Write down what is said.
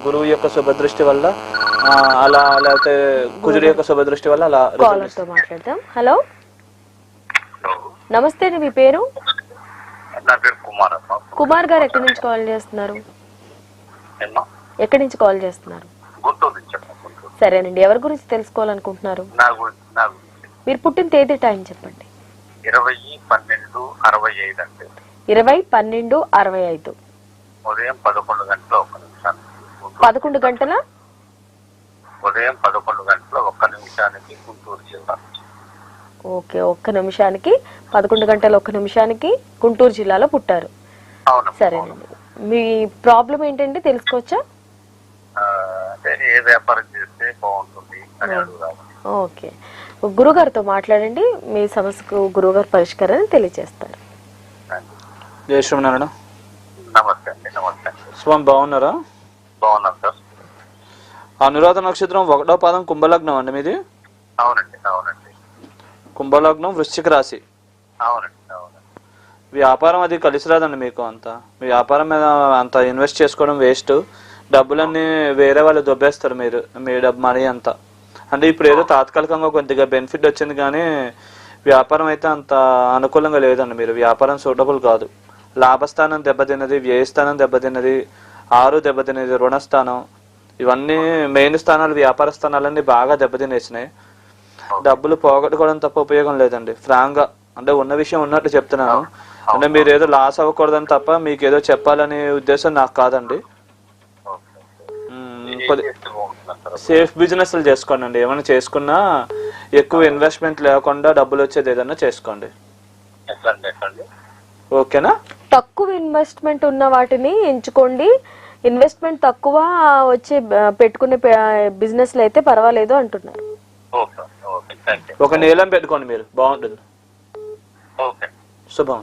గురువు యొక్క శుభదృష్టి వల్ల అలా, లేకపోతే కుజుడి యొక్క శుభదృష్టి వల్ల అలా. కాలర్తో మాట్లాడదాం. హలో, నమస్తే అండి, మీ పేరు? నా పేరు కుమార్. కుమార్ గారు ఎక్కడి నుంచి కాల్ చేస్తున్నారు? ఎక్కడి నుంచి కాల్ చేస్తున్నారు? సరేనండి, ఎవరి గురించి తెలుసుకోవాలనుకుంటున్నారు? మీరు పుట్టిన తేదీ, టైం చెప్పండి. 20/12/65 అంటే 20/12/65 ఉదయం 11 గంటల 1 నిమిషానికి. 11 గంటల ఉదయం 11 గంటల 1 నిమిషానికి గుంటూరు జిల్లా. ఓకే, 1 నిమిషానికి 11 గంటల 1 నిమిషానికి గుంటూరు జిల్లాలో పుట్టారు. సరేనండి, మీ ప్రాబ్లం ఏంటండి తెలుసుకోవచ్చా? అంటే ఏ వ్యాపారం చేస్తే బాగుంటుంది అని అడుగుదాం. ఓకే, గురుగారితో మాట్లాడండి, మీ సమస్యకు గురుగారు పరిష్కారాన్ని తెలియజేస్తారు. జయ శ్రీమన్నారాయణ. నమస్తే అండి. నమస్తే అండి. స్వామి బాగున్నారా? బాగున్నాం సార్. అనురాధ నక్షత్రం 1వ పాదం కుంభలగ్నం అండి మీది? అవునండి. అవునండి. కుంభలగ్నం, వృశ్చిక రాశి. అవునండి. అవునండి. వ్యాపారం అది కలిసి రాదండి మీకు. అంత మీ వ్యాపారం మీద అంత ఇన్వెస్ట్ చేసుకోవడం వేస్ట్. డబ్బులన్నీ వేరే వాళ్ళు దొబ్బేస్తారు, మీ డబ్బు మనీ అంతా. అంటే ఇప్పుడు ఏదో తాత్కాలికంగా కొద్దిగా బెనిఫిట్ వచ్చింది, కానీ వ్యాపారం అయితే అంత అనుకూలంగా లేదండి. మీరు వ్యాపారం సూటబుల్ కాదు. లాభస్థానం దెబ్బతిన్నది, వ్యయస్థానం దెబ్బతిన్నది, 6 దెబ్బతిన్నది, రుణస్థానం, ఇవన్నీ మెయిన్ స్థానాలు, వ్యాపార స్థానాలన్నీ బాగా దెబ్బతినేసినాయి. డబ్బులు పోగొట్టుకోవడం తప్ప ఉపయోగం లేదండి. ఫ్రాంక్ గా అంటే ఉన్న విషయం ఉన్నట్టు చెప్తున్నాను. అంటే మీరు ఏదో లాస్ అవ్వకూడదని తప్ప మీకు ఏదో చెప్పాలనే ఉద్దేశం నాకు కాదండి. సేఫ్ బిజినెస్ చేసుకోండి. ఏమైనా చేసుకున్నా ఎక్కువ ఇన్వెస్ట్మెంట్ లేకుండా డబ్బులు వచ్చేది ఏదన్నా చేసుకోండి. ఓకేనా? తక్కువ ఇన్వెస్ట్మెంట్ ఉన్న వాటిని ఎంచుకోండి. ఇన్వెస్ట్మెంట్ తక్కువ వచ్చే పెట్టుకునే బిజినెస్లు అయితే పర్వాలేదు అంటున్నారు. ఒక నీలం పెట్టుకోండి మీరు, బాగుంటుంది. శుభం.